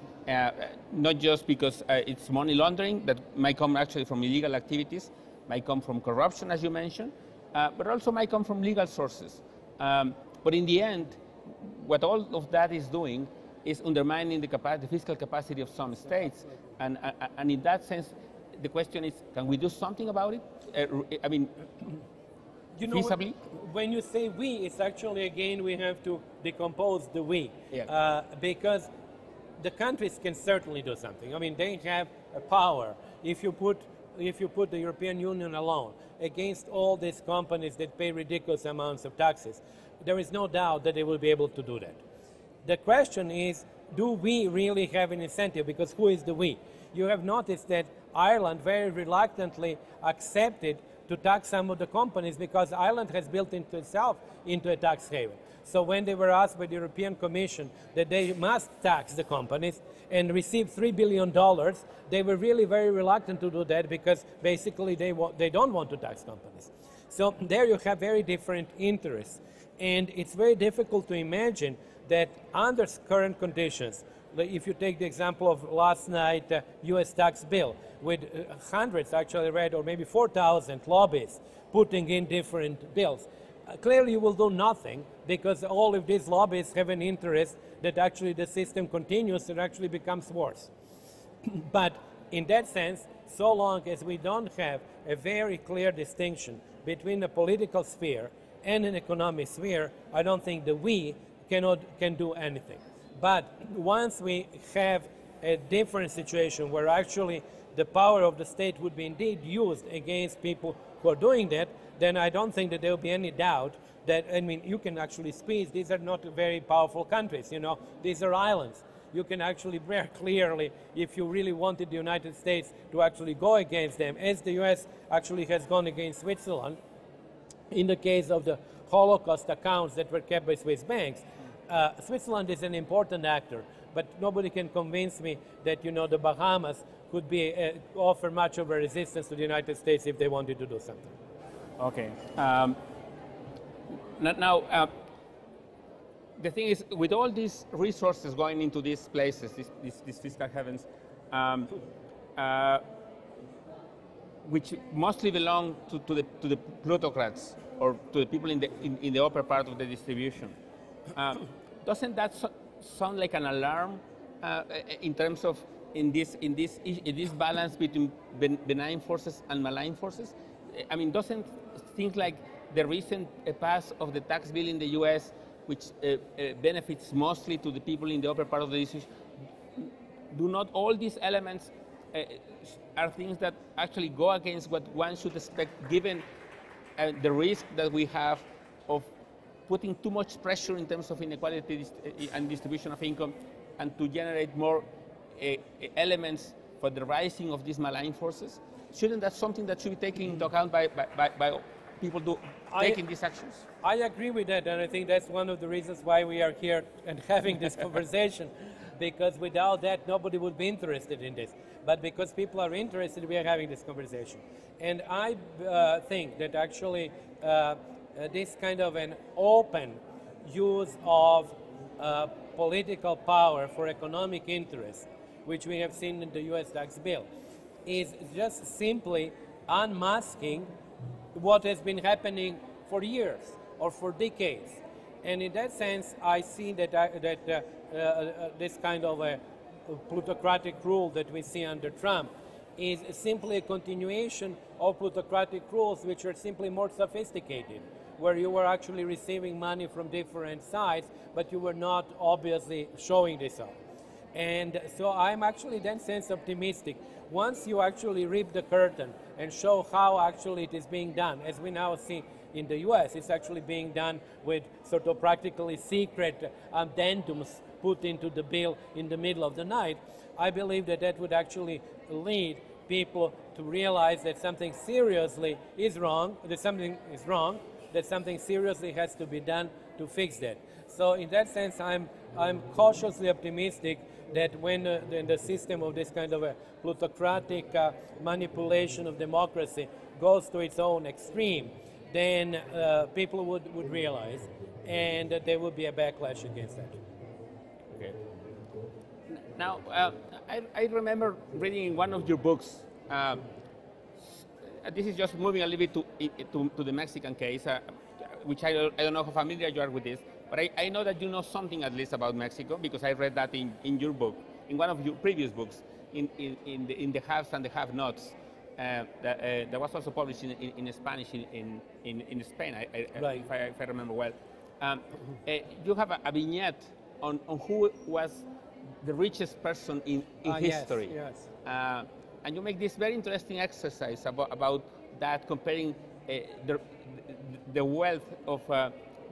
not just because it's money laundering that might come actually from illegal activities, might come from corruption, as you mentioned, but also might come from legal sources. But in the end, what all of that is doing is undermining the fiscal capacity of some states. And in that sense, the question is, can we do something about it? You know, feasibly? When you say we, it's actually, again, we have to decompose the we. Yeah. Because the countries can certainly do something. I mean, they have a power. If you put the European Union alone against all these companies that pay ridiculous amounts of taxes, there is no doubt that they will be able to do that. The question is, do we really have an incentive? Because who is the we? You have noticed that Ireland very reluctantly accepted to tax some of the companies because Ireland has built into itself into a tax haven. So when they were asked by the European Commission that they must tax the companies and receive $3 billion, they were really very reluctant to do that because basically they don't want to tax companies. So there you have very different interests. And it's very difficult to imagine that under current conditions, if you take the example of last night US tax bill, with hundreds actually read, or maybe 4,000 lobbyists putting in different bills, clearly you will do nothing because all of these lobbyists have an interest that actually the system continues and actually becomes worse. But in that sense, so long as we don't have a very clear distinction between the political sphere and an economic sphere, I don't think that we can do anything. But once we have a different situation where actually the power of the state would be indeed used against people who are doing that, then I don't think that there will be any doubt that, I mean, you can actually squeeze. These are not very powerful countries, you know. These are islands. You can actually very clearly, if you really wanted the United States to actually go against them, as the US actually has gone against Switzerland, in the case of the Holocaust accounts that were kept by Swiss banks. Switzerland is an important actor, but nobody can convince me that, you know, the Bahamas could offer much of a resistance to the United States if they wanted to do something. Okay. Now, the thing is, with all these resources going into these places, these fiscal havens, which mostly belong to the plutocrats or to the people in the upper part of the distribution, doesn't that sound like an alarm in terms of in this balance between benign forces and malign forces? I mean, doesn't things like the recent pass of the tax bill in the U.S., which benefits mostly to the people in the upper part of the distribution, do not all these elements are things that actually go against what one should expect, given the risk that we have of putting too much pressure in terms of inequality and distribution of income, and to generate more elements for the rising of these malign forces? Shouldn't that something that should be taken into account by people taking these actions? I agree with that, and I think that's one of the reasons why we are here and having this conversation, because without that, nobody would be interested in this. But because people are interested, we are having this conversation. And I think that actually this kind of an open use of political power for economic interests, which we have seen in the US tax bill, is just simply unmasking what has been happening for years or for decades. And in that sense, I see that, this kind of a plutocratic rule that we see under Trump is simply a continuation of plutocratic rules which are simply more sophisticated, where you were actually receiving money from different sides, but you were not obviously showing this off. And so I'm actually in that sense optimistic. Once you actually rip the curtain and show how actually it is being done, as we now see in the US, it's actually being done with sort of practically secret addendums put into the bill in the middle of the night, I believe that that would actually lead people to realize that something seriously is wrong, that something is wrong, that something seriously has to be done to fix that. So in that sense, I'm cautiously optimistic that when the system of this kind of a plutocratic manipulation of democracy goes to its own extreme, then people would realize, and that there would be a backlash against that. Okay. Now, I remember reading in one of your books, this is just moving a little bit to the Mexican case, which I don't know how familiar you are with this, but I know that you know something at least about Mexico, because I read that in your book, in one of your previous books, in the haves and the have-nots, that was also published in Spanish in Spain, right. if I remember well. You have a vignette on who was the richest person in history. Yes, yes. And you make this very interesting exercise about that, comparing the wealth of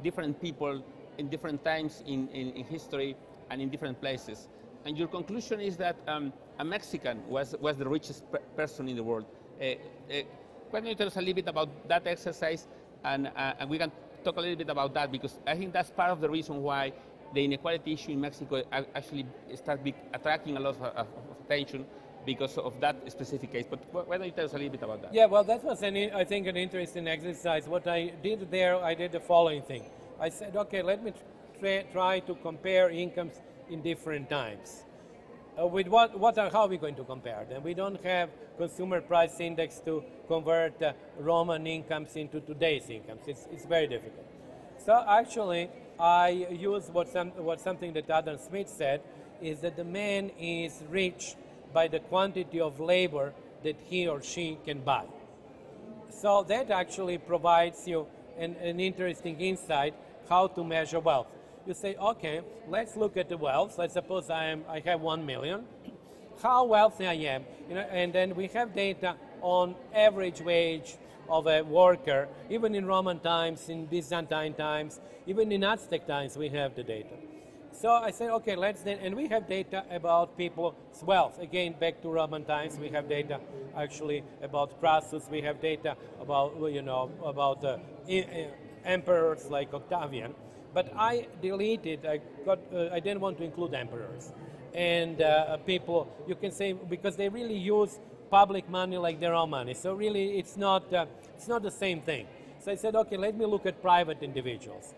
different people in different times in history and in different places. And your conclusion is that a Mexican was the richest person in the world. Why don't you tell us a little bit about that exercise, and we can talk a little bit about that, because I think that's part of the reason why the inequality issue in Mexico actually starts attracting a lot of attention, because of that specific case. But why don't you tell us a little bit about that? Yeah, well, that was, I think, an interesting exercise. What I did there, I did the following thing. I said, okay, let me try to compare incomes in different times. With how are we going to compare them? We don't have consumer price index to convert Roman incomes into today's incomes. It's very difficult. So actually, I use something that Adam Smith said, is that the man is rich by the quantity of labor that he or she can buy. So that actually provides you an interesting insight how to measure wealth. You say, okay, let's look at the wealth. Let's suppose I have 1 million. How wealthy I am, and then we have data on average wage of a worker, even in Roman times, in Byzantine times, even in Aztec times, we have the data. So I said, okay, and we have data about people's wealth. Again, back to Roman times, we have data actually about Crassus. We have data about, about emperors like Octavian. But I deleted, I didn't want to include emperors. And people, you can say, because they really use public money like their own money. So really, it's not the same thing. So I said, okay, let me look at private individuals.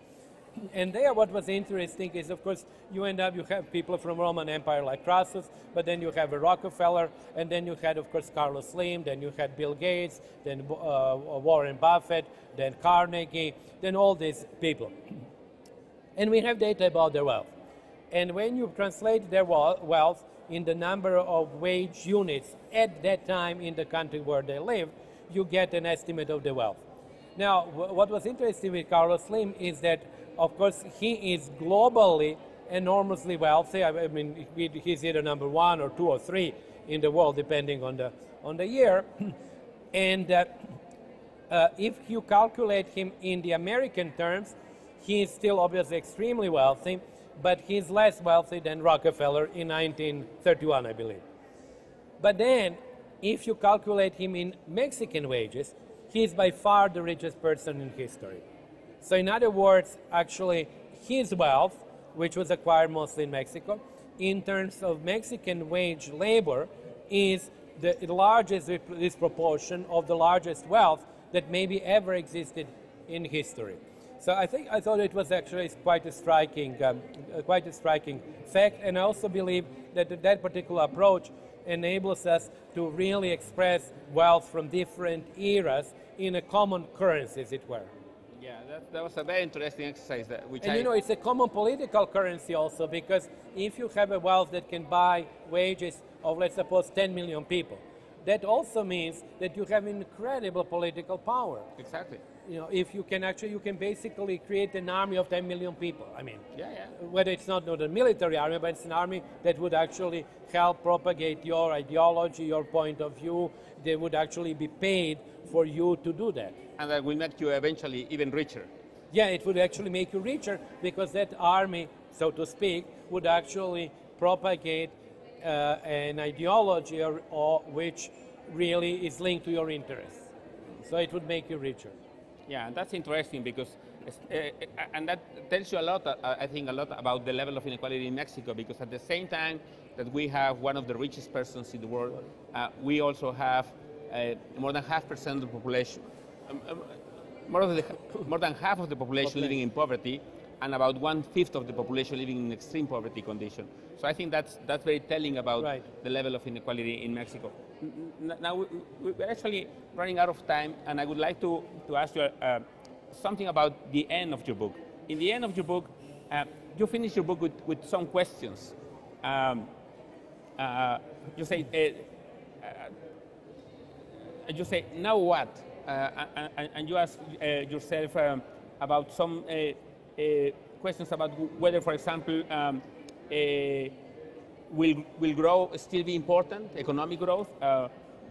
And there, what was interesting is, of course, you have people from Roman Empire like Crassus, but then you have a Rockefeller, and then you had, of course, Carlos Slim, then you had Bill Gates, then Warren Buffett, then Carnegie, then all these people. And we have data about their wealth. And when you translate their wealth in the number of wage units at that time in the country where they live, you get an estimate of the wealth. Now, what was interesting with Carlos Slim is that, of course, he is globally enormously wealthy. I mean, he's either number 1 or 2 or 3 in the world, depending on the year. And if you calculate him in the American terms, he is still obviously extremely wealthy, but he's less wealthy than Rockefeller in 1931, I believe. But then, if you calculate him in Mexican wages, he's by far the richest person in history. So in other words, actually, his wealth, which was acquired mostly in Mexico, in terms of Mexican wage labor, is the largest disproportion of the largest wealth that maybe ever existed in history. So I thought it was actually quite a striking fact, and I also believe that that particular approach enables us to really express wealth from different eras in a common currency, as it were. Yeah, that was a very interesting exercise. It's a common political currency also, because if you have a wealth that can buy wages of, let's suppose, 10 million people, that also means that you have incredible political power. Exactly. If you can basically create an army of 10 million people. I mean, whether it's not a military army, but it's an army that would actually help propagate your ideology, your point of view. They would actually be paid for you to do that. And that will make you eventually even richer. Yeah, it would actually make you richer, because that army, so to speak, would actually propagate an ideology or which really is linked to your interests. So it would make you richer. Yeah, and that's interesting, because, and that tells you a lot, I think, a lot about the level of inequality in Mexico, because at the same time that we have one of the richest persons in the world, we also have more than 0.5% of the population, more than half of the population living in poverty, and about 1/5 of the population living in extreme poverty condition. So I think that's very telling about the level of inequality in Mexico. Now we're actually running out of time, and I would like to ask you something about the end of your book. In the end of your book, you finish your book with some questions. You say, now what? And you ask yourself about some questions about whether, for example, will growth still be important, economic growth,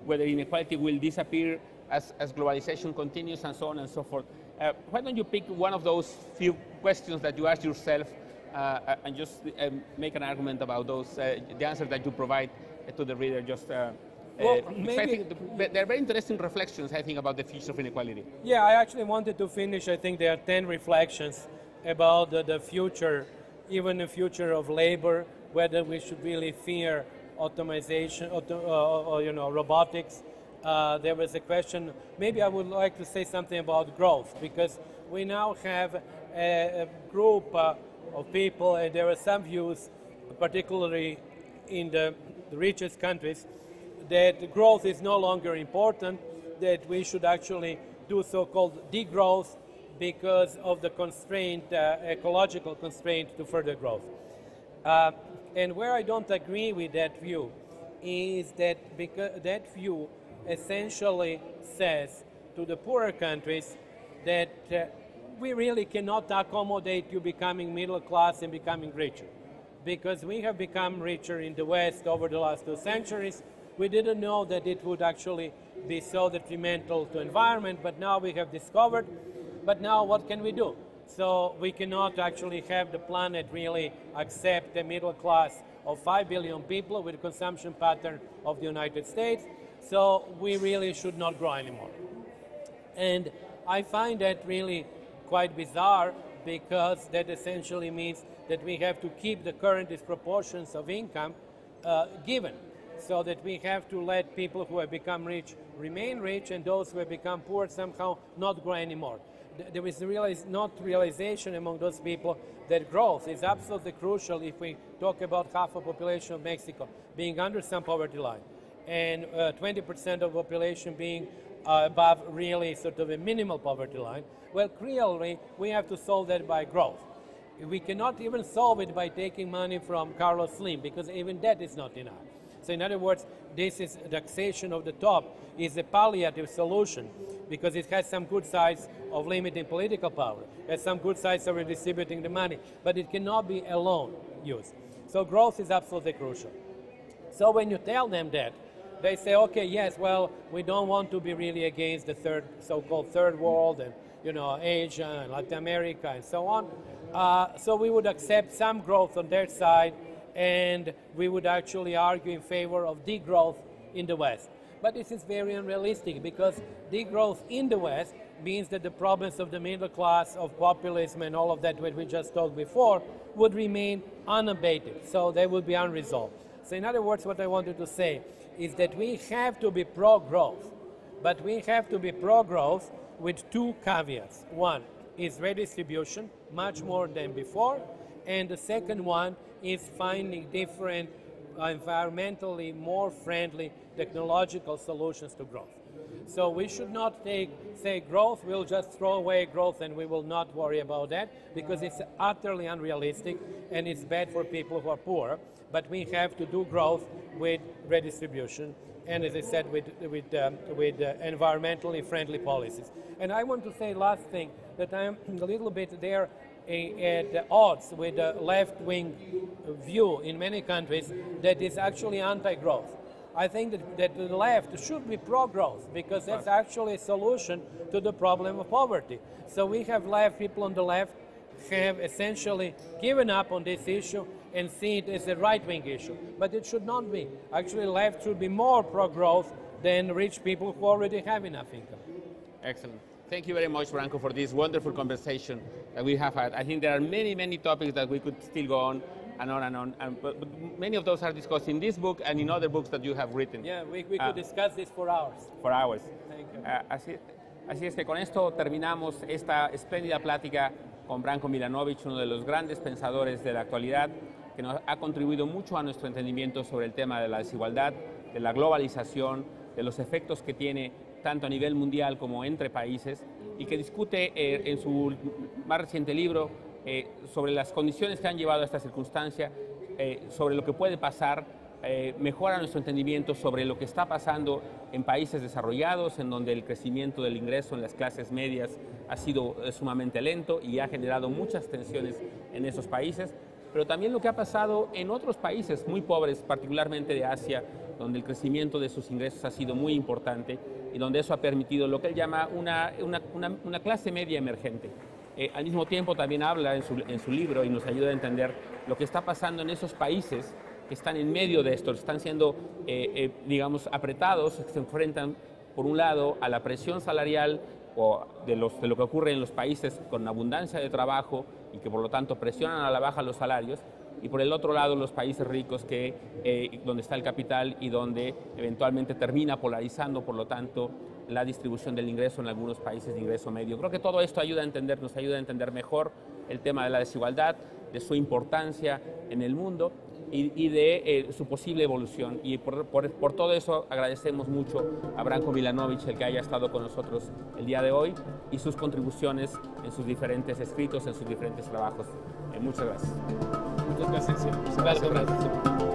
whether inequality will disappear as globalization continues, and so on and so forth. Why don't you pick one of those few questions that you ask yourself and just make an argument about those, the answer that you provide to the reader, I think they're very interesting reflections, I think, about the future of inequality. Yeah, I actually wanted to finish, I think there are 10 reflections about the future, even the future of labor, whether we should really fear automation, or robotics. There was a question, maybe I would like to say something about growth, because we now have a group of people, and there are some views, particularly in the richest countries, that growth is no longer important, that we should actually do so-called degrowth because of the constraint, ecological constraint to further growth. And where I don't agree with that view is that because that view essentially says to the poorer countries that we really cannot accommodate you becoming middle class and becoming richer, because we have become richer in the West over the last 2 centuries. We didn't know that it would actually be so detrimental to environment, but now we have discovered. But now what can we do? So we cannot actually have the planet really accept a middle class of 5 billion people with a consumption pattern of the United States. So we really should not grow anymore. And I find that really quite bizarre, because that essentially means that we have to keep the current disproportions of income given, so that we have to let people who have become rich remain rich, and those who have become poor somehow not grow anymore. There is not realization among those people that growth is absolutely crucial if we talk about half the population of Mexico being under some poverty line, and 20% of the population being above really sort of a minimal poverty line. Well, clearly, we have to solve that by growth. We cannot even solve it by taking money from Carlos Slim, because even that is not enough. So in other words, this is taxation of the top is a palliative solution, because it has some good sides of limiting political power, it has some good sides of redistributing the money, but it cannot be alone used. So growth is absolutely crucial. So when you tell them that, they say, okay, yes, well, we don't want to be really against the so-called third world, and Asia and Latin America and so on. So we would accept some growth on their side, and we would actually argue in favor of degrowth in the West. But this is very unrealistic, because degrowth in the West means that the problems of the middle class, of populism and all of that, what we just talked before, would remain unabated. So they would be unresolved. So in other words, what I wanted to say is that we have to be pro-growth, but we have to be pro-growth with 2 caveats. One is redistribution, much more than before, and the second one is finding different, environmentally more friendly technological solutions to growth. So we should not say growth, we'll just throw away growth and we will not worry about that, because it's utterly unrealistic and it's bad for people who are poor. But we have to do growth with redistribution and, as I said, with environmentally friendly policies. And I want to say last thing, that I'm a little bit there at odds with the left-wing view in many countries that is actually anti-growth. I think that the left should be pro-growth, because that's actually a solution to the problem of poverty. So we have people on the left have essentially given up on this issue and see it as a right-wing issue. But it should not be. Actually, left should be more pro-growth than rich people who already have enough income. Excellent. Thank you very much, Branko, for this wonderful conversation that we have had. I think there are many, many topics that we could still go on and on and on. But many of those are discussed in this book and in other books that you have written. Yeah, we could discuss this for hours. For hours. Thank you. Así es que con esto terminamos esta espléndida plática con Branko Milanovic, uno de los grandes pensadores de la actualidad, que nos ha contribuido mucho a nuestro entendimiento sobre el tema de la desigualdad, de la globalización, de los efectos que tiene tanto a nivel mundial como entre países, y que discute en su más reciente libro sobre las condiciones que han llevado a esta circunstancia, sobre lo que puede pasar, mejora nuestro entendimiento sobre lo que está pasando en países desarrollados, en donde el crecimiento del ingreso en las clases medias ha sido sumamente lento y ha generado muchas tensiones en esos países, pero también lo que ha pasado en otros países muy pobres, particularmente de Asia, donde el crecimiento de sus ingresos ha sido muy importante y donde eso ha permitido lo que él llama una clase media emergente. Al mismo tiempo también habla en su libro y nos ayuda a entender lo que está pasando en esos países que están en medio de esto, están siendo, digamos, apretados, se enfrentan por un lado a la presión salarial o de lo que ocurre en los países con abundancia de trabajo y que por lo tanto presionan a la baja los salarios, y por el otro lado los países ricos donde está el capital y donde eventualmente termina polarizando, por lo tanto, la distribución del ingreso en algunos países de ingreso medio. Creo que todo esto nos ayuda a entender mejor el tema de la desigualdad, de su importancia en el mundo y de su posible evolución. Y por todo eso agradecemos mucho a Branko Milanovic el que haya estado con nosotros el día de hoy y sus contribuciones en sus diferentes escritos, en sus diferentes trabajos. Muchas gracias. Muchas gracias. Gracias.